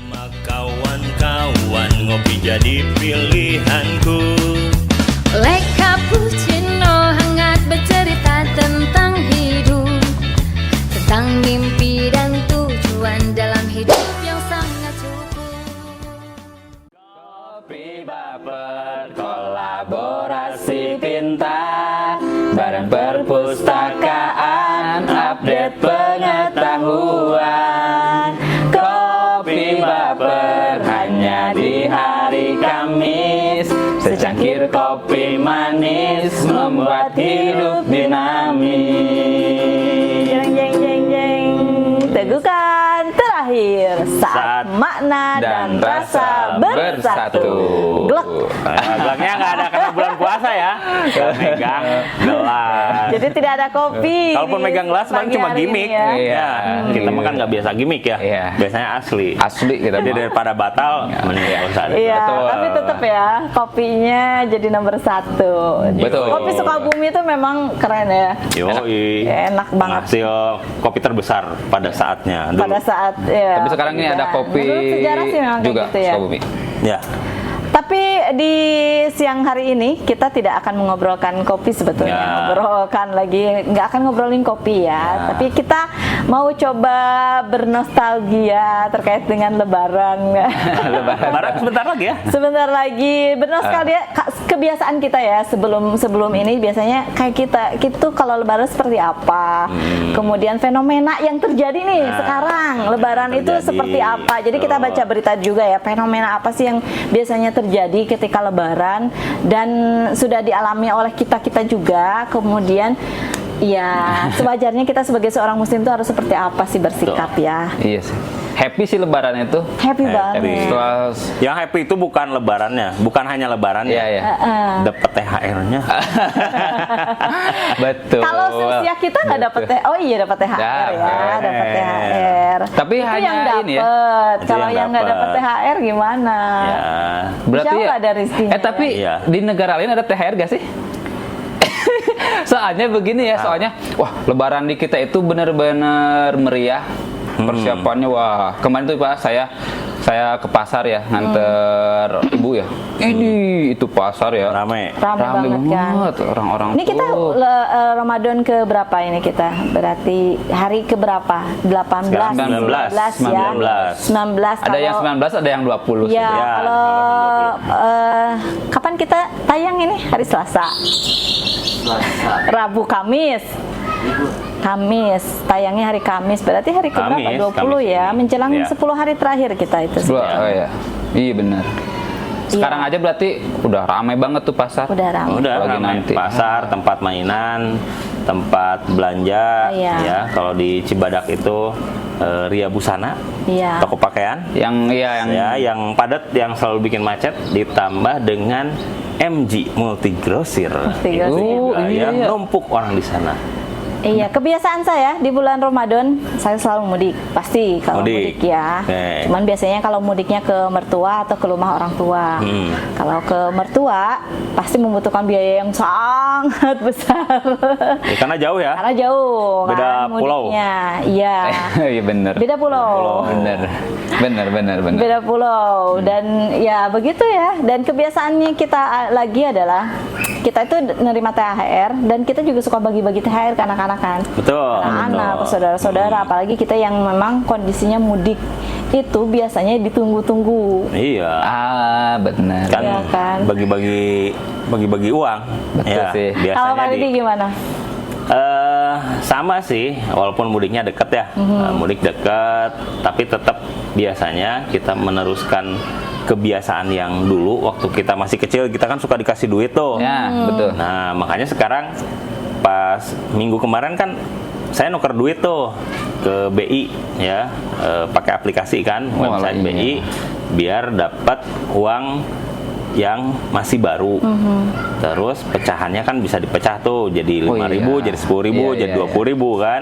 Sama kawan-kawan ngopi jadi pilihanku. Le cappuccino hangat bercerita tentang hidup, tentang mimpi dan tujuan dalam hidup yang sangat cukup. Kopi baper, kolaborasi pintar, bareng perpustakaan, update pengetahuan. Kopi baper hanya di hari Kamis, secangkir kopi manis membuat hidup dinamis. Jeng jeng jeng jeng, teguhkan terakhir saat makna dan rasa bersatu. Glek. Gelaknya nggak ada karena bulan puasa ya. Nggak megang gelas. Jadi tidak ada kopi. Kalaupun di megang gelas paling pagi cuma hari gimmick. ini ya. Iya. Kita mah kan nggak biasa gimmick ya. Iya. Biasanya asli. Asli kita Jadi mah. daripada batal, mending nggak usah. Iya, Betul. tapi tetap ya kopinya jadi nomor 1. Betul. Kopi Sukabumi itu memang keren ya. Yoi. Enak banget. Hasil kopi terbesar pada saatnya. Dulu. Pada saat ya. Tapi sekarang ini ada kopi Menurut sejarah sih memang kayak juga gitu ya. Sukabumi. Ya. Tapi di siang hari ini kita tidak akan mengobrolkan kopi sebetulnya, Ya. nggak akan ngobrolin kopi ya. Tapi kita mau coba bernostalgia terkait dengan Lebaran. Lebaran sebentar lagi ya. Sebentar lagi bernostalgia kebiasaan kita ya sebelum ini biasanya kayak kita gitu kalau Lebaran seperti apa, kemudian fenomena yang terjadi nih sekarang Lebaran itu terjadi. seperti apa. Jadi kita baca berita juga ya fenomena apa sih yang biasanya terjadi ketika Lebaran dan sudah dialami oleh kita juga. Kemudian ya sewajarnya kita sebagai seorang muslim itu harus seperti apa sih bersikap ya. Iya sih. Happy sih Lebaran itu. Happy banget. Setelah Yang happy itu bukan lebarannya, bukan hanya lebarannya. Iya, iya. Dapat THR-nya. Betul. Kalau seusia kita nggak dapat oh iya dapat THR ya, Dapat. dapat THR. Tapi itu hanya yang dapat. ini ya. Itu Kalau yang yang nggak dapat dapet. THR gimana? Ya. Berarti Siapa ada rezekinya tapi ya? di negara lain ada THR gak sih? Soalnya begini ya, soalnya wah Lebaran di kita itu benar-benar meriah. Persiapannya wah. Kemarin tuh Pak saya ke pasar ya nganter ibu ya. Ini itu pasar ya. Rame. Rame banget kan. Orang-orang Ini kita tuh. Ramadan ke berapa ini kita? Berarti hari ke berapa? 18. Sekarang 19 ya. 19. Ada yang 19, ada yang 20. Ya, Ya, kalau kapan kita tayang ini? Hari Selasa. Rabu, Kamis. Tayangnya hari Kamis. Berarti hari ke berapa? Kamis, 20 ya. Kamis. Menjelang Ya. 10 hari terakhir kita itu. Oh iya. Iya benar. Sekarang aja berarti udah ramai banget tuh pasar. Udah ramai. Udah Apalagi ramai. nanti. Pasar, tempat mainan, tempat belanja. Iya. Ya, kalau di Cibadak itu Ria Busana, Iya. toko pakaian. Yang padat, yang selalu bikin macet, ditambah dengan MG Multigrosir. Multigrosir. Itu juga Iya, yang iya. numpuk orang di sana. Iya, kebiasaan saya di bulan Ramadan saya selalu mudik, pasti kalau Mudik. mudik ya. Oke. Cuman biasanya kalau mudiknya ke mertua atau ke rumah orang tua. Kalau ke mertua pasti membutuhkan biaya yang sangat besar. Ya, karena jauh ya. Karena jauh Beda kan pulau. mudiknya. Iya. Iya benar. Beda pulau. Benar. Beda pulau dan ya begitu ya. Dan kebiasaannya kita lagi adalah kita itu nerima THR dan kita juga suka bagi-bagi THR ke anak-anak kan. Betul. Anak-anak, ke betul. saudara-saudara, apalagi kita yang memang kondisinya mudik itu biasanya ditunggu-tunggu. Iya. Ah, benar. Kan Iya kan? bagi-bagi uang. Betul Ya, sih. Kalau biasanya Pak Didi gimana? sama sih, walaupun mudiknya deket ya. Mudik deket, tapi tetap biasanya kita meneruskan kebiasaan yang dulu waktu kita masih kecil, kita kan suka dikasih duit tuh. Ya, betul. Nah, makanya sekarang pas minggu kemarin kan saya nuker duit tuh ke BI ya, pakai aplikasi kan, website iya. BI biar dapat uang yang masih baru. Terus pecahannya kan bisa dipecah tuh jadi 5.000, iya. jadi 10.000, Iya, jadi iya, 20.000 kan.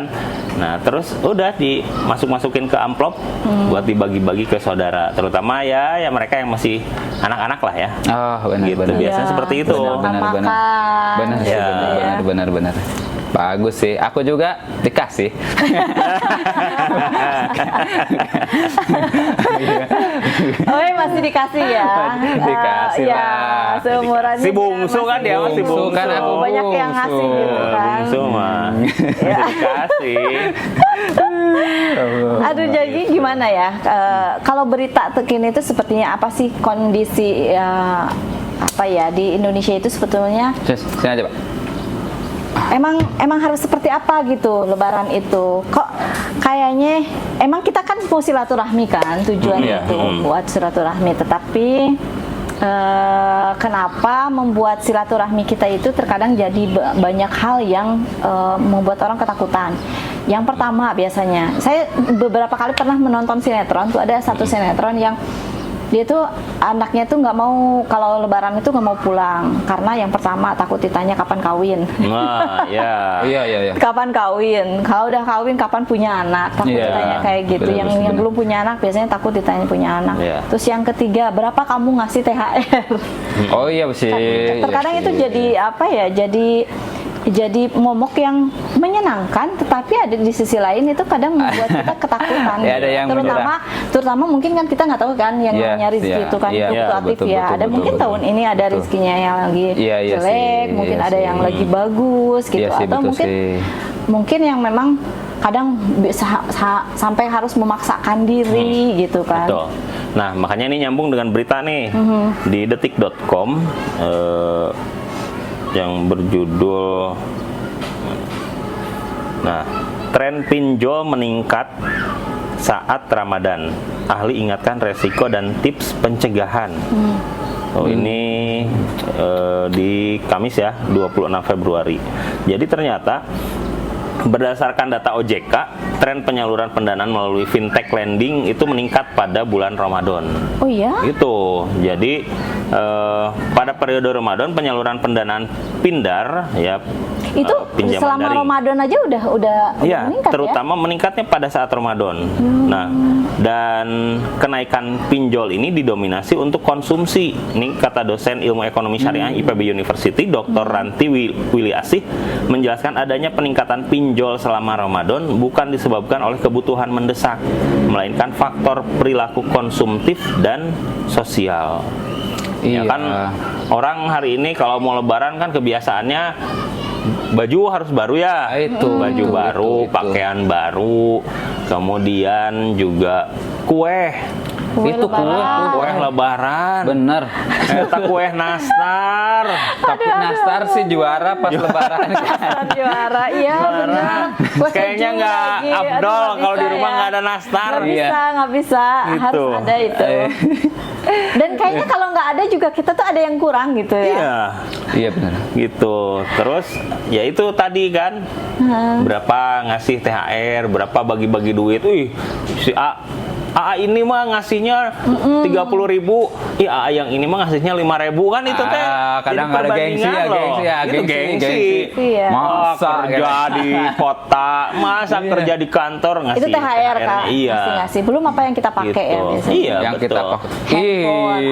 Nah, terus udah dimasuk-masukin ke amplop buat dibagi-bagi ke saudara, terutama ya mereka yang masih anak-anak lah ya. Oh, benar Gitu, benar. biasanya seperti itu. Benar. Benar sih, Ya. benar. Bagus sih. Aku juga dikasih. Oh, masih dikasih ya. Dikasih Ya, lah. seumuran Si bungsu kan dia masih bungsu. kan aku Banyak yang ngasih gitu kan. Bungsu mah dikasih. Aduh, jadi gimana ya? Kalau berita terkini itu sepertinya apa sih kondisi apa ya di Indonesia itu sebetulnya? Sini aja, Pak. Emang harus seperti apa gitu Lebaran itu? Kok kayaknya emang kita kan mau silaturahmi kan tujuannya itu buat silaturahmi, tetapi kenapa membuat silaturahmi kita itu terkadang jadi banyak hal yang membuat orang ketakutan. Yang pertama biasanya, saya beberapa kali pernah menonton sinetron, tuh ada satu sinetron yang dia tuh anaknya tuh nggak mau kalau Lebaran itu nggak mau pulang karena yang pertama takut ditanya kapan kawin. Nah, ya. Iya. Kapan kawin? Kalau udah kawin kapan punya anak? Takut Iya, ditanya kayak gitu. bener. Yang belum punya anak biasanya takut ditanya punya anak. Iya. Terus yang ketiga, berapa kamu ngasih THR? Oh iya sih. Terkadang Iya itu sih. jadi apa ya? Jadi momok yang menyenangkan, tetapi ada di sisi lain itu kadang membuat kita ketakutan. Ya, ada yang terutama mungkin kan kita nggak tahu kan yang Iya, namanya rezeki iya, itu kan iya, fluktuatif betul, ya. betul, Ada betul, mungkin betul. tahun ini ada rezekinya yang lagi Iya jelek, sih, mungkin iya ada yang sih. lagi bagus gitu, Iya sih, atau betul mungkin sih. mungkin yang memang kadang bisa sampai harus memaksakan diri gitu kan. Betul. Nah, makanya ini nyambung dengan berita nih di detik.com yang berjudul tren pinjol meningkat saat Ramadan. Ahli ingatkan resiko dan tips pencegahan. Oh, ini di Kamis ya, 26 Februari. Jadi ternyata berdasarkan data OJK, tren penyaluran pendanaan melalui fintech lending itu meningkat pada bulan Ramadan. Oh iya? Gitu. Jadi pada periode Ramadan penyaluran pendanaan Pindar ya Itu pinjaman selama daring. Ramadan aja udah Iya, meningkat terutama meningkatnya pada saat Ramadan. Nah, dan kenaikan pinjol ini didominasi untuk konsumsi. Ini kata dosen ilmu ekonomi syariah IPB University, Dr. Ranti Willy Asih, menjelaskan adanya peningkatan pinjol selama Ramadan bukan disebabkan oleh kebutuhan mendesak, melainkan faktor perilaku konsumtif dan sosial. Ya Iya. kan, orang hari ini kalau mau Lebaran kan kebiasaannya baju harus baru ya, baju baru, pakaian baru, kemudian juga kue. Itu kue Lebaran. bener. Eta kue nastar. Tapi nastar sih juara pas Lebaran. Nastar juara, iya benar. Kayaknya nggak afdol kalau di rumah nggak ada nastar. Nggak bisa, Gitu. harus ada itu. Dan kayaknya kalau nggak ada juga kita tuh ada yang kurang gitu ya. Iya, Iya bener. gitu. Terus ya itu tadi kan, berapa ngasih THR, berapa bagi-bagi duit. Si AA ini mah ngasihnya 30.000, AA yang ini mah ngasihnya 5.000 kan itu teh. Kadang jadi ada gengsi perbandingan loh. Itu gengsi. Iya. Masa kerja di kota, masa kerja di kantor ngasih Itu THR kan, Iya. ngasih. Belum apa yang kita pakai ya Gitu. biasanya. Iya, Yang betul. kita pakai. Handphone.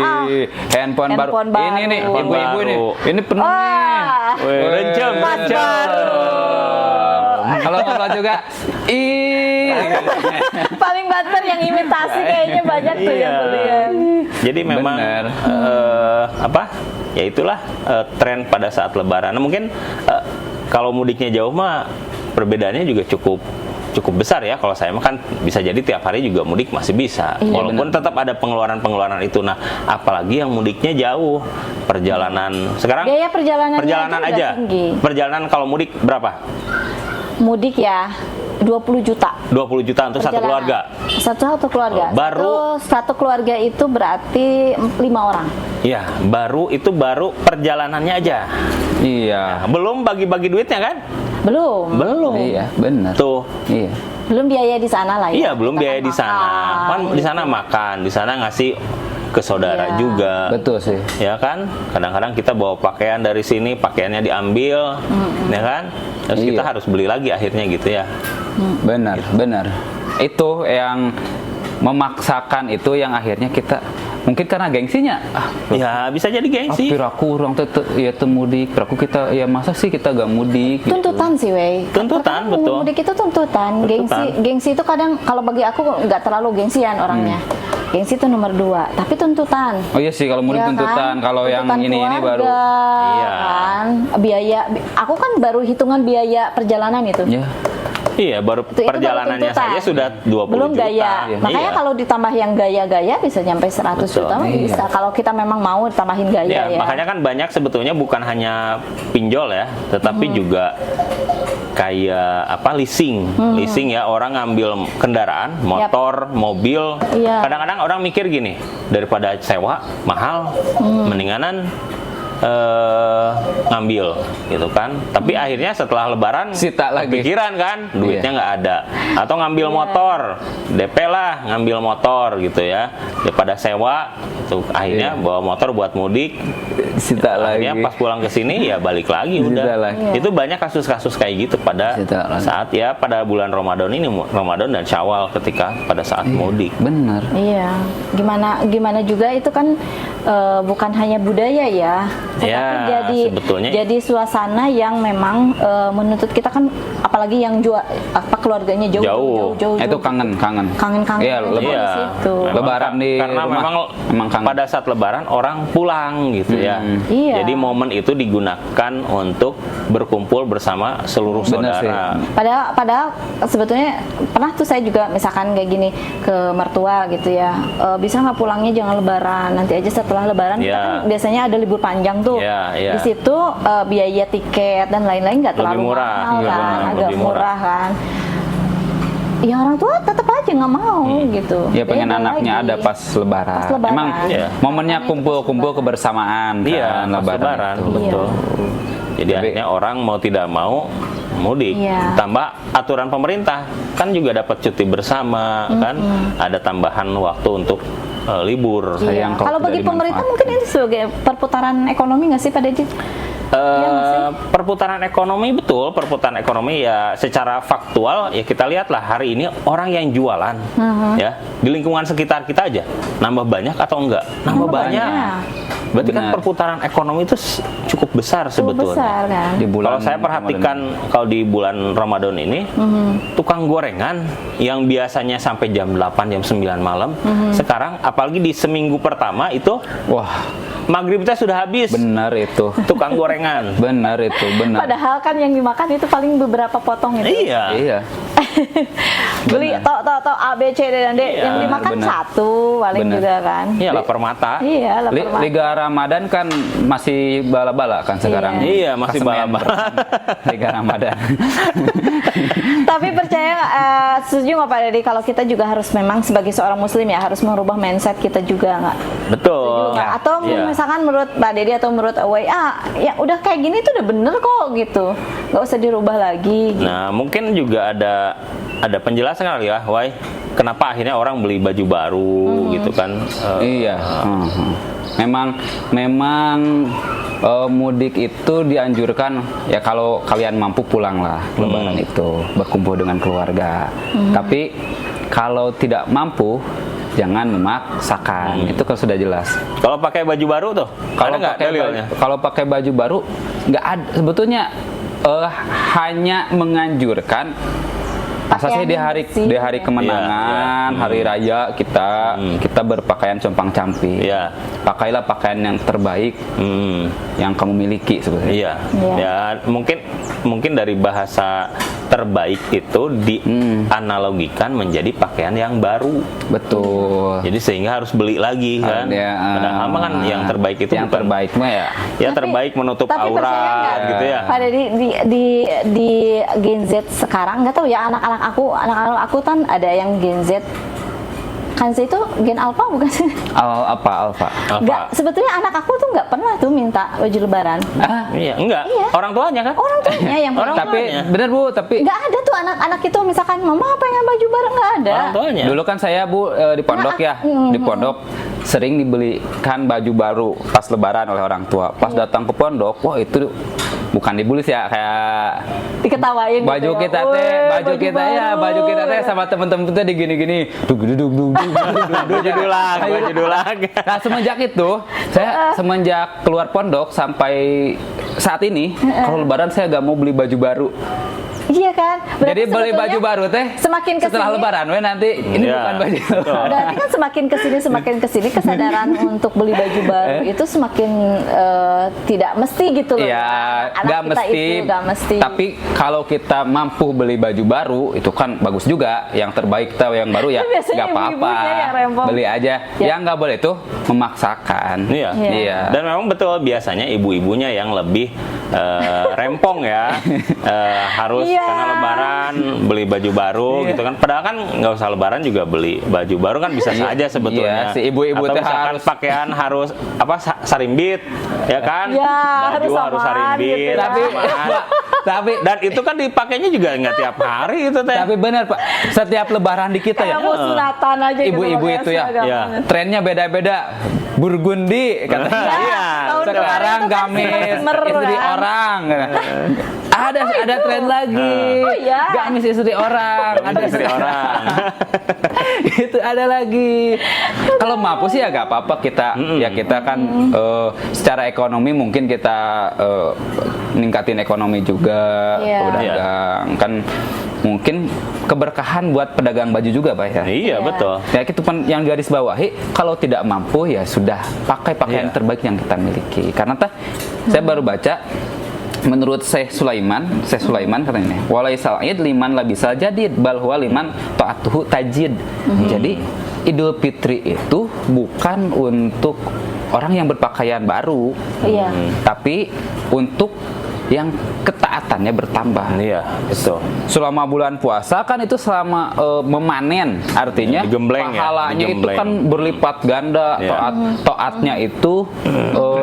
Handphone baru. Handphone baru. Ini nih, Handphone ibu-ibu baru. nih. Ini penuh nih. Wah, Weh, rencem, Mas rencem. baru. Kalau ngobrol juga, paling banter yang imitasi kayaknya banyak tuh Iya. yang beli ya. Jadi memang Bener. apa? Ya itulah tren pada saat Lebaran. Nah, mungkin kalau mudiknya jauh mah perbedaannya juga cukup besar ya. Kalau saya mah kan bisa jadi tiap hari juga mudik masih bisa. Iya, Walaupun tetap ada pengeluaran itu. Nah, apalagi yang mudiknya jauh. Perjalanan sekarang Biaya perjalanannya perjalanan aja aja. udah tinggi. Perjalanan kalau mudik berapa? Mudik ya 20 juta. 20 juta untuk satu Perjalanan. keluarga. Satu keluarga. Oh, baru- satu keluarga itu berarti 5 orang. Iya, itu baru perjalanannya aja. iya. Belum bagi-bagi duitnya kan? Belum. Belum. Iya, bener. Tuh. Iya. Belum biaya di sana lah ya. Iya, belum Kita biaya kan di sana. makan, Kan di sana makan, di sana ngasih ke saudara Iya. juga. Betul sih. Ya kan? Kadang-kadang kita bawa pakaian dari sini, pakaiannya diambil, ya kan? Terus kita Iya. harus beli lagi akhirnya gitu ya. Benar, benar. Itu yang memaksakan itu yang akhirnya kita mungkin karena gengsinya. Ya, bisa jadi gengsi. Piraku orang ya mudik, piraku kita ya masa sih kita gak mudik gitu. Tuntutan sih, Wei. Tuntutan, Terkadang betul. Mudik itu tuntutan. Tuntutan. Gengsi itu kadang kalau bagi aku nggak terlalu gengsian orangnya. gengsi itu nomor 2. Tapi tuntutan. Oh iya sih, kalau mudik Ya tuntutan, kan? kalau yang Tuntutan ini baru. keluarga, Iya. kan? Biaya, aku kan baru hitungan biaya perjalanan itu. Ya. Iya, baru Itu baru perjalanannya tuntutan. saja sudah 20 Belum juta. gaya. Iya. Makanya kalau ditambah yang gaya-gaya bisa sampai 100 Betul. juta mah Iya. bisa. Kalau kita memang mau tambahin gaya Ya, ya. makanya kan banyak sebetulnya bukan hanya pinjol ya, tetapi juga kayak apa leasing. Leasing ya, orang ngambil kendaraan, motor, mobil. Iya. Kadang-kadang orang mikir gini, daripada sewa mahal, mendinganan ngambil gitu kan. Tapi akhirnya setelah lebaran Sita lagi. kepikiran kan duitnya Iya. nggak ada, atau ngambil motor, DP lah ngambil motor gitu ya, daripada sewa itu akhirnya Iya. bawa motor buat mudik. Sita Akhirnya lagi. pas pulang ke sini ya balik lagi Sita udah. lagi. Itu banyak kasus-kasus kayak gitu pada Sita lagi. saat ya pada bulan Ramadan ini, Ramadan dan Syawal ketika pada saat mudik. Bener. Iya, gimana juga itu kan bukan hanya budaya ya, tetapi Ya, sebetulnya jadi suasana yang memang menuntut kita kan, apalagi yang keluarganya jauh. Itu kangen. Kangen-kangen Iya, di Iya. situ. Lebaran di karena rumah. memang Emang kangen. pada saat Lebaran orang pulang gitu ya. Iya. Jadi momen itu digunakan untuk berkumpul bersama seluruh Bener sih. saudara. Padahal sebetulnya pernah tuh saya juga misalkan kayak gini ke mertua gitu ya, bisa nggak pulangnya jangan Lebaran, nanti aja setelah Lebaran kita Iya. kan biasanya ada libur panjang tuh. Iya, iya. Di situ biaya tiket dan lain-lain nggak Lebih terlalu murah. mahal Iya, kan, benar, agak lebih murah murah. kan. Ya orang tua tetap aja nggak mau gitu. Ya pengen Beda anaknya lagi. ada pas lebaran. Pas Lebaran. Emang Iya. momennya kumpul-kumpul kebersamaan Iya, kan, pas Lebaran, itu. betul. Jadi Tapi- akhirnya orang mau tidak mau mudik. Iya. Tambah aturan pemerintah kan juga dapat cuti bersama kan, ada tambahan waktu untuk libur. Iya. Sayang kalau Kalau bagi tidak pemerintah dimanfaatkan. mungkin ini sebagai perputaran ekonomi nggak sih Pak Dedi? Iya nggak sih? Perputaran ekonomi, betul, perputaran ekonomi ya secara faktual ya kita lihatlah hari ini orang yang jualan ya di lingkungan sekitar kita aja nambah banyak atau enggak? Nambah banyak. Berarti kan Benar. perputaran ekonomi itu cukup besar Cukup sebetulnya. besar kan. Di bulan Kalau saya perhatikan kalau di bulan Ramadan ini tukang gorengan yang biasanya sampai jam 8 jam 9 malam sekarang apalagi di seminggu pertama itu Wah, maghribnya sudah habis benar itu. tukang gorengan. Benar itu, benar. Padahal kan yang dimakan itu paling beberapa potong itu. Iya. Iya. Beli tok A B C D dan D, Iya, yang dimakan benar. satu paling Benar. juga kan. Iya, lapar mata. Iya, lapar mata. Liga Ramadan kan masih bala-bala kan sekarang. Iya, masih Klasemen bala-bala. Liga Ramadan. Tapi percaya setuju nggak Pak Dedi kalau kita juga harus memang sebagai seorang muslim ya harus merubah mindset kita juga nggak? Betul. Setuju nggak? Atau Iya. misalkan menurut Pak Dedi atau menurut WA ya udah kayak gini tuh udah bener kok gitu, nggak usah dirubah lagi. Gitu. Nah, mungkin juga ada penjelasan kali ya, Wai. Kenapa akhirnya orang beli baju baru gitu kan? Iya. Memang mudik itu dianjurkan ya kalau kalian mampu pulanglah lebaran itu berkumpul dengan keluarga. Tapi kalau tidak mampu jangan memaksakan. Itu kan sudah jelas. Kalau pakai baju baru tuh, ada nggak dalilnya? Kalau pakai baju baru nggak ada sebetulnya, hanya menganjurkan asasnya di hari kemenangan, Iya. hari raya kita berpakaian compang-camping. Iya. Pakailah pakaian yang terbaik yang kamu miliki sebetulnya. Iya. Iya. Ya, mungkin dari bahasa terbaik itu dianalogikan menjadi pakaian yang baru. Betul. Jadi sehingga harus beli lagi kan. Ya, Padahal mah kan yang terbaik itu yang bukan terbaik mah ya. ya terbaik menutup Tapi percaya nggak, aurat gitu ya. Pada di Gen Z sekarang nggak tahu ya anak-anak aku kan ada yang Gen Z. Kanza itu Gen Alpha bukan sih? Alfa. Nggak, sebetulnya anak aku tuh nggak pernah tuh minta baju lebaran. Iya, enggak. Iya. Orang tuanya kan? Orang tuanya yang Orang Tapi tuanya. bener Bu, tapi nggak ada tuh anak-anak itu misalkan mama pengen baju bareng nggak ada. Orang tuanya. dulu kan saya Bu di pondok ya, di pondok sering dibelikan baju baru pas lebaran oleh orang tua. Pas datang ke pondok, wah itu bukan dibeli sih ya, kayak Diketawain baju gitu ya. kita Woi, teh, baju kita ya, baru. baju kita teh sama temen-temen teh digini-gini, dug. Baju dulang. Nah semenjak itu, saya semenjak keluar pondok sampai saat ini, kalau lebaran saya gak mau beli baju baru. Iya kan? Jadi beli sebetulnya baju baru teh semakin setelah kesini- lebaran we nanti ini Iya, bukan baju betul. lebaran. Berarti kan semakin kesini kesadaran untuk beli baju baru itu semakin tidak mesti gitu loh. Iya, Anak nggak kita mesti. itu nggak mesti. Tapi kalau kita mampu beli baju baru, itu kan bagus juga. Yang terbaik tahu yang baru ya, Biasanya nggak apa-apa. ibu-ibunya yang rempong. Beli aja. Ya. Yang nggak boleh tuh memaksakan. Iya. Iya. Dan memang betul biasanya ibu-ibunya yang lebih rempong ya. Harus Iya. karena lebaran beli baju baru gitu kan. Padahal kan nggak usah lebaran juga beli baju baru kan bisa saja sebetulnya. Iya, si ibu-ibu Atau teh misalkan harus- pakaian harus apa sarimbit ya kan? Iya, Baju harus samaan sarimbit. gitu ya. Tapi Dan itu kan dipakainya juga nggak tiap hari itu teh. tapi benar Pak, setiap lebaran di kita ya. Kayak mau sunatan aja gitu, Ibu-ibu pakai itu ya, seragam Iya. banget. trennya beda-beda. Burgundi katanya. Iya, tahun Sekarang kemarin tuh kan gamis Simmer, istri kan? orang. Ada tren lagi. Oh, iya. Gamis istri orang, ada Istri orang. itu ada lagi. Kalau mampu sih ya gak apa-apa kita ya kita kan secara ekonomi mungkin kita ningkatin ekonomi juga Iya. pedagang kan mungkin keberkahan buat pedagang baju juga Pak ya. Iya, Iya. betul. Ya itu pun yang garis bawahi kalau tidak mampu ya sudah pakai pakaian Iya. terbaik yang kita miliki. Karena saya baru baca menurut Syekh Sulaiman katanya ini, walaisal id liman labisa jadid bal huwa liman ta'atuhu tajid. Jadi Idul Fitri itu bukan untuk orang yang berpakaian baru, Iya. tapi untuk yang ketaatannya bertambah. Iya, betul. Selama bulan puasa kan itu selama memanen, artinya Digembleng ya, pahalanya itu digembleng. kan berlipat ganda. Iya.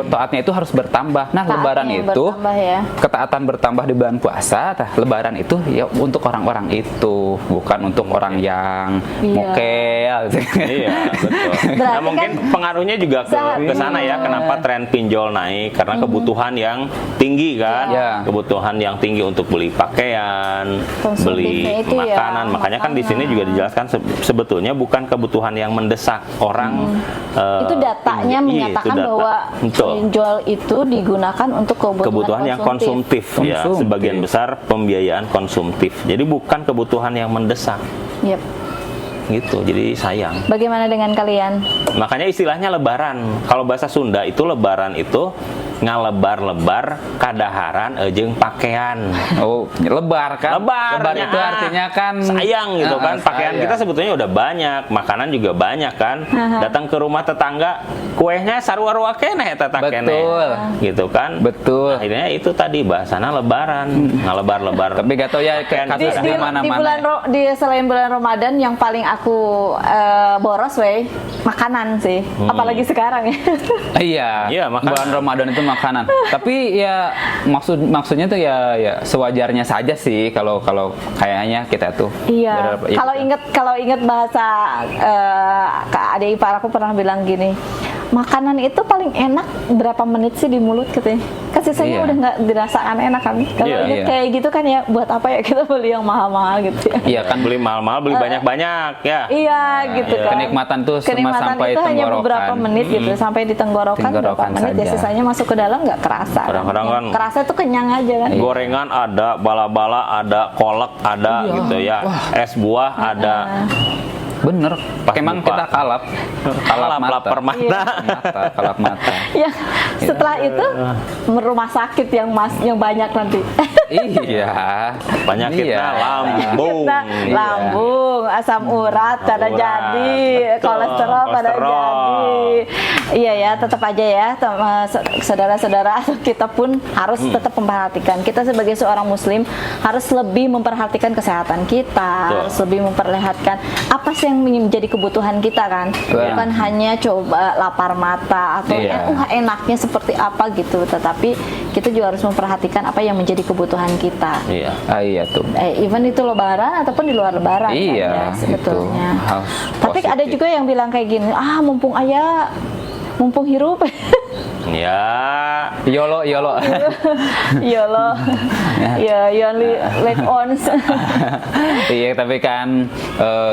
Taatnya itu harus bertambah. Nah, Taatnya lebaran yang itu bertambah ya. ketaatan bertambah di bulan puasa. Lebaran itu ya untuk orang-orang itu, bukan untuk orang yang Iya. mokel. Iya, betul. Nah, Berarti mungkin kan pengaruhnya juga ke sana ya. Kenapa tren pinjol naik? Karena kebutuhan yang tinggi kan. Iya. Kebutuhan yang tinggi untuk beli pakaian, beli Konsumtifnya itu ya, makanan. Makanya kan di sini juga dijelaskan sebetulnya bukan kebutuhan yang mendesak orang. Itu datanya iya, menyatakan itu data. bahwa Betul. pinjol itu digunakan untuk Kebutuhan yang konsumtif ya, Konsumtif. sebagian besar pembiayaan konsumtif. Jadi bukan kebutuhan yang mendesak Yep. gitu. Jadi sayang. Bagaimana dengan kalian? Makanya istilahnya lebaran. Kalau bahasa Sunda itu lebaran itu ngalebar-lebar kadaharan jeung pakaian. Oh, lebar kan? Lebar itu artinya kan sayang gitu kan. Pakaian sayang. kita sebetulnya udah banyak, makanan juga banyak kan. Datang ke rumah tetangga, kuehnya sarua-rua keneh eta teh keneh. Betul. Gitu kan. Betul. Akhirnya itu tadi bahasana lebaran, ngalebar-lebar. Tapi gak tau ya Pakaian kasus kita. di Di mana-mana. bulan selain bulan Ramadan yang paling aku boros makanan sih. Apalagi sekarang ya. Iya, Iya, makanan. bulan Ramadan itu makanan. Tapi ya maksudnya tuh ya sewajarnya saja sih kalau kayaknya kita tuh. Iya. bener- ya, Kalau inget bahasa adik ipar aku pernah bilang gini, makanan itu paling enak berapa menit sih di mulut katanya. Kan sisanya Iya. udah nggak dirasakan enak kan. Kalau Iya, inget iya. kayak gitu kan ya buat apa ya kita beli yang mahal-mahal gitu ya. Iya kan Beli mahal-mahal, beli banyak-banyak ya. Iya gitu iya. kan. Kenikmatan tuh Kenikmatan sampai itu hanya tenggorokan. beberapa menit gitu, sampai di tenggorokan berapa Tenggorokan menit ya saja. sisanya masuk ke dalam nggak kerasa. Kadang-kadang Yang kan kerasa tuh kenyang aja kan. Gorengan ada, bala-bala ada, kolak ada gitu ya. Es buah ada. bener. Pas Emang buka. kita kalap mata. Lapar mata. Kalap mata. Ya, setelah itu rumah sakit yang banyak nanti. Iya. Penyakitnya Iya. lambung. Kita Iya. lambung, asam urat pada Urat, jadi, betul. kolesterol pada Kolesterol. jadi. Iya ya, tetap aja ya, saudara-saudara, kita pun harus tetap memperhatikan. Kita sebagai seorang muslim harus lebih memperhatikan kesehatan kita, Betul. harus lebih memperlihatkan apa sih yang menjadi kebutuhan kita kan. Betul. Bukan hanya coba lapar mata atau Iya. enaknya seperti apa gitu, tetapi kita juga harus memperhatikan apa yang menjadi kebutuhan kita. Iya. Iya tuh. Even itu lebaran ataupun di luar lebaran Iya, kan, ya, sebetulnya. gitu. Harus Tapi ada positif. juga yang bilang kayak gini, mumpung hirup. Ya. Yolo. Iya loh. Ya, you only live once. Iya, tapi kan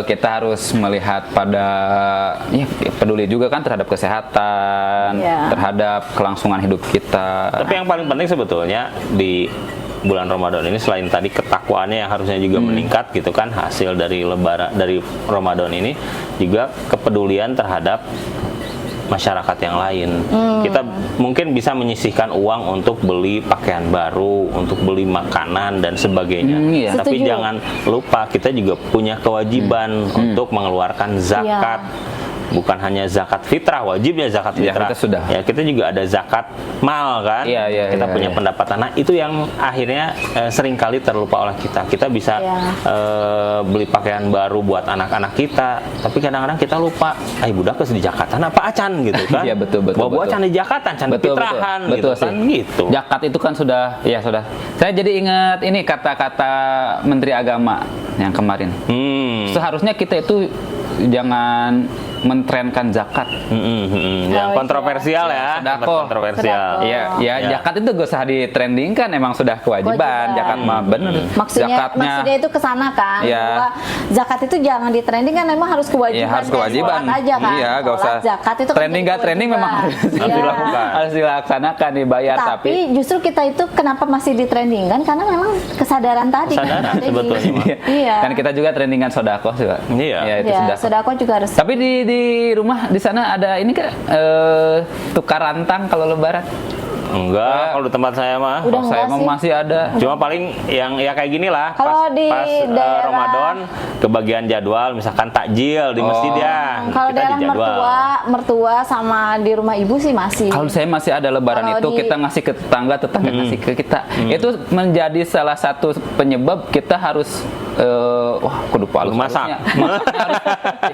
kita harus melihat pada ya peduli juga kan terhadap kesehatan, Iya. terhadap kelangsungan hidup kita. Tapi yang paling penting sebetulnya di bulan Ramadan ini selain tadi ketakwaannya yang harusnya juga meningkat gitu kan, hasil dari lebaran dari Ramadan ini juga kepedulian terhadap masyarakat yang lain. Kita mungkin bisa menyisihkan uang untuk beli pakaian baru, untuk beli makanan dan sebagainya. Iya. Tapi Setuju. jangan lupa kita juga punya kewajiban untuk mengeluarkan zakat. Bukan hanya zakat fitrah, wajibnya zakat Iya, fitrah. kita sudah. Ya, kita juga ada zakat mal kan. Iya, iya, kita iya, punya iya. pendapatan. Nah, itu yang akhirnya seringkali terlupa oleh kita. Kita bisa Iya. beli pakaian baru buat anak-anak kita, tapi kadang-kadang kita lupa, budak di Jakatan apa acan gitu kan. Iya, betul. Bawa acan di Jakatan, can di Pitrahan gitu Betul sih. kan gitu. Zakat itu kan sudah. Saya jadi ingat ini kata-kata Menteri Agama yang kemarin. Seharusnya kita itu jangan mentrenkan zakat. Yang kontroversial ya. Sedekah. Kontroversial. Iya, ya, zakat itu gak usah ditrendingkan, emang sudah kewajiban. Zakat mah bener. Maksudnya itu kesana kan, Iya. bahwa zakat itu jangan ditrending kan, memang harus kewajiban. Iya, harus Kayak kewajiban. sholat aja kan. Iya, gak Sholat, usah zakat itu kan trending jadi gak trending kewajiban. memang harus Iya. dilakukan. Harus dilaksanakan, dibayar, Tapi justru kita itu kenapa masih ditrendingkan, karena memang kesadaran tadi. Kesadaran Jadi, sebetulnya, Mak. Iya. Kan kita juga trendingan sodako sih, Pak. Iya. Ya, itu Iya, sedekah. sedekah juga harus. Tapi di rumah di sana ada ini kan tukar rantang kalau lebaran. Enggak, kalau di tempat saya mah. Udah Kalau saya enggak mah sih. masih ada. Cuma paling yang ya kayak gini lah. Kalau di daerah- Ramadan kebagian jadwal, misalkan takjil di masjid ya. Kalau kita daerah dijadwal. mertua sama di rumah ibu sih masih. Kalau saya masih ada lebaran Kalau itu di- kita ngasih ke tetangga ngasih ke kita. Itu menjadi salah satu penyebab kita harus kudu palus Masak.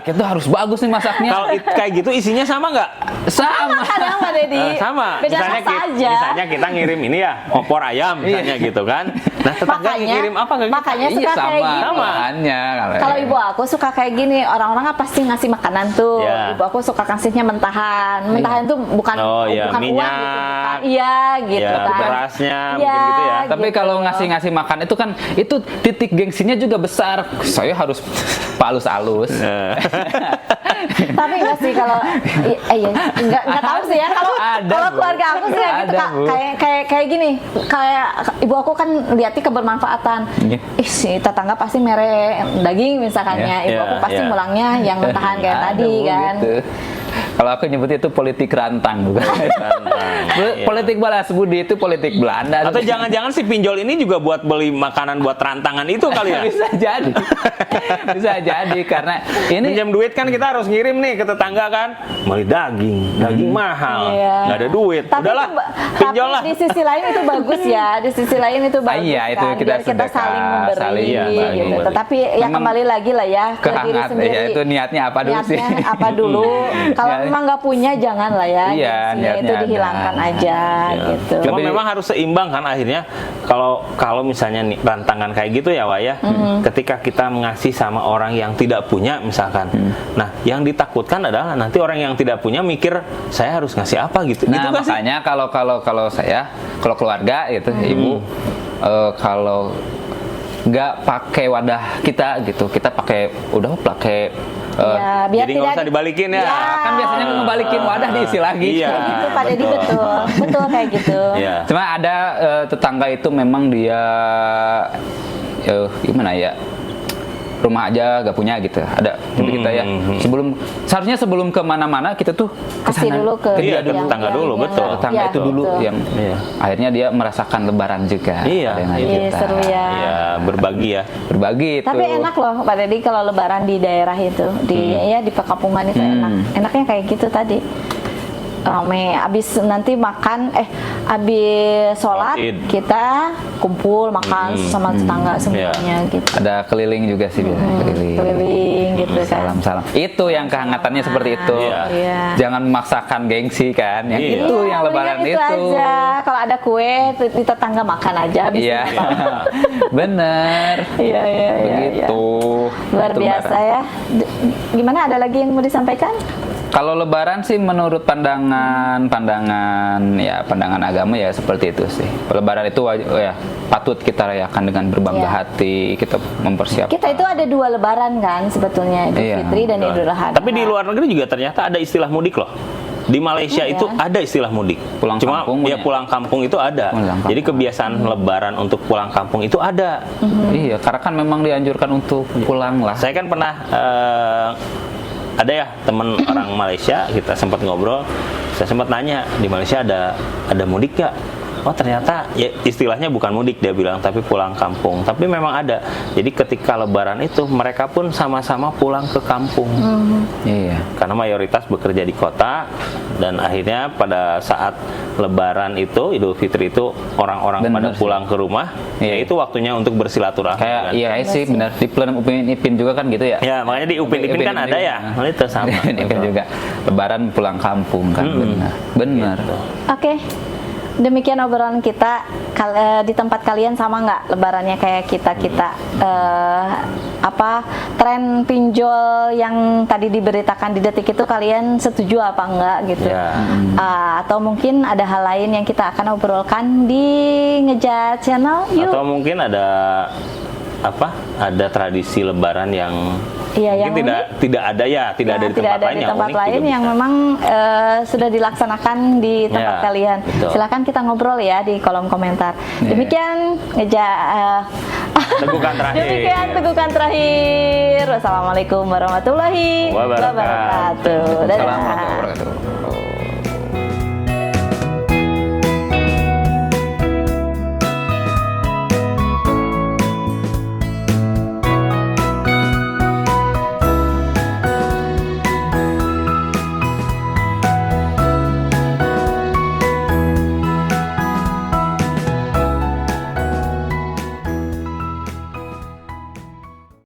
Kita harus bagus nih masaknya. Kalau kayak gitu isinya sama nggak? Sama. Kadang Mbak Dedi. Sama. Beda rasa aja. Misalnya kita ngirim ini ya, opor ayam misalnya gitu kan. Nah, tetangga ngirim apa ke kita? Makanya Iya, suka kayak sama. gini. Makanya. Kalau ibu aku suka kayak gini, orang-orang kan pasti ngasih makanan tuh. Ya. Ibu aku suka kasihnya mentahan. Mentahan tuh bukan Oh, iya, bukan uang minyak. gitu. Bukan. Iya, gitu Ya, kan. berasnya, Iya, mungkin gitu ya. Tapi gitu. kalau ngasih makan itu kan itu titik gengsinya juga besar. Saya harus palus-alus. Tapi enggak sih kalau iya enggak tahu sih ya kalau Ada, kalau Bu. keluarga aku sih kayak gitu Ada, Kak. Bu. kayak gini, kayak ibu aku kan lihatnya kebermanfaatan. Iya. Si tetangga pasti mere daging misalkannya, Iya, ibu aku iya, pasti iya. mulangnya yang mentahan kayak Ada, tadi Bu, kan. gitu. Kalau aku nyebutnya itu politik rantang bukan. Iya. Politik balas budi itu politik Belanda. Atau jangan-jangan si pinjol ini juga buat beli makanan buat rantangan itu kali ya? Bisa jadi. Bisa jadi karena ini Pinjam duit kan kita harus ngirim nih ke tetangga kan. Beli daging mahal, Iya. nggak ada duit. Tapi Udahlah, pinjol lah. di sisi lain itu bagus ya, di sisi lain itu bagus iya, itu kan, kita biar kita sedekah, saling memberi saling, iya, gitu. saling memberi. Tetapi ya Memang kembali lagi lah ya ke diri kehangat sendiri. ya itu niatnya apa dulu sih? Niatnya apa dulu? Kalau Ya. memang nggak punya jangan lah ya. Iya, gengsinya niatnya itu ada. dihilangkan aja Ya. gitu. Cuma Tapi- memang harus seimbang kan akhirnya kalau misalnya nih, rantangan kayak gitu ya Wak ya. Ketika kita mengasih sama orang yang tidak punya misalkan. Nah, yang ditakutkan adalah nanti orang yang tidak punya mikir saya harus ngasih apa gitu. Nah, Gitu nggak sih? makanya kalau saya, kalau keluarga gitu, ibu kalau nggak pakai wadah kita gitu, kita pakai Ya, biar Jadi nggak usah dibalikin ya. kan biasanya ngebalikin wadah diisi lagi. Iya. Itu Pak Dedi betul kayak gitu. Iya. Cuma ada tetangga itu memang dia gimana ya, rumah aja gak punya gitu. Ada jadi kita ya seharusnya sebelum kemana-mana kita tuh Kasih kesana, dulu ke Iya, ke yang- tetangga yang- dulu, yang- betul. tetangga Iya, itu dulu betul. yang Iya. akhirnya dia merasakan lebaran juga. Iya. dengan Iya, kita. seru ya. Ya, berbagi ya. Berbagi itu. Tapi enak loh Pak Dedi kalau lebaran di daerah itu, di perkampungan itu enak. Enaknya kayak gitu tadi. Rame, abis nanti makan, abis sholat Id. kita kumpul makan sama tetangga semuanya gitu. Ada keliling juga sih biasanya, Keliling gitu kan. salam. Itu yang kehangatannya seperti itu. Iya. Iya. Jangan memaksakan gengsi kan. Yang Iya. itu Iya, yang lebaran mendingan itu. aja. Kalau ada kue di tetangga makan aja. Abis Iya. itu. Bener. Iya. Begitu. Luar Itu biasa lebaran. ya. Gimana, ada lagi yang mau disampaikan? Kalau lebaran sih menurut pandangan agama ya seperti itu sih. Lebaran itu ya patut kita rayakan dengan berbangga Iya. hati, kita mempersiapkan. Kita itu ada 2 lebaran kan sebetulnya, Idul Iya, Fitri dan Idul Adha. Tapi di luar negeri juga ternyata ada istilah mudik loh. Di Malaysia Iya. itu ada istilah mudik. Pulang Cuma kampung, ya ya? pulang kampung itu ada. Pulang kampung. Jadi kebiasaan Lebaran untuk pulang kampung itu ada. Iya, karena kan memang dianjurkan untuk pulang lah. Saya kan pernah ada ya teman orang Malaysia, kita sempat ngobrol. Saya sempat nanya, di Malaysia ada mudik gak? Oh ternyata ya istilahnya bukan mudik dia bilang, tapi pulang kampung. Tapi memang ada. Jadi ketika Lebaran itu mereka pun sama-sama pulang ke kampung. Iya. Karena mayoritas bekerja di kota, dan akhirnya pada saat Lebaran itu, Idul Fitri itu orang-orang Bener pada sih. pulang ke rumah. Iya. Ya itu waktunya untuk bersilaturahmi. Kayak kan. iya sih benar. Di plan Upin Ipin juga kan gitu ya. Ya makanya di Upin Ipin kan ada ya. Nah, itu sama. Upin Ipin juga. Lebaran pulang kampung kan benar. Benar. Gitu. Oke, demikian obrolan kita. Di tempat kalian sama nggak Lebarannya kayak kita? Apa tren pinjol yang tadi diberitakan di Detik itu kalian setuju apa enggak gitu? Ya. Atau mungkin ada hal lain yang kita akan obrolkan di Ngejat Channel? Yuk. Atau mungkin ada tradisi Lebaran yang Iya, mungkin tidak ada Ya, di tidak tempat ada lain di yang tempat unik lain juga yang bisa. memang sudah dilaksanakan di tempat Ya, kalian. betul. Silakan kita ngobrol ya di kolom komentar. Ya. Demikian Tegukan terakhir. Demikian tegukan terakhir. Wassalamualaikum warahmatullahi Wabarakatuh. wabarakatuh. Dadah. Assalamualaikum warahmatullahi wabarakatuh.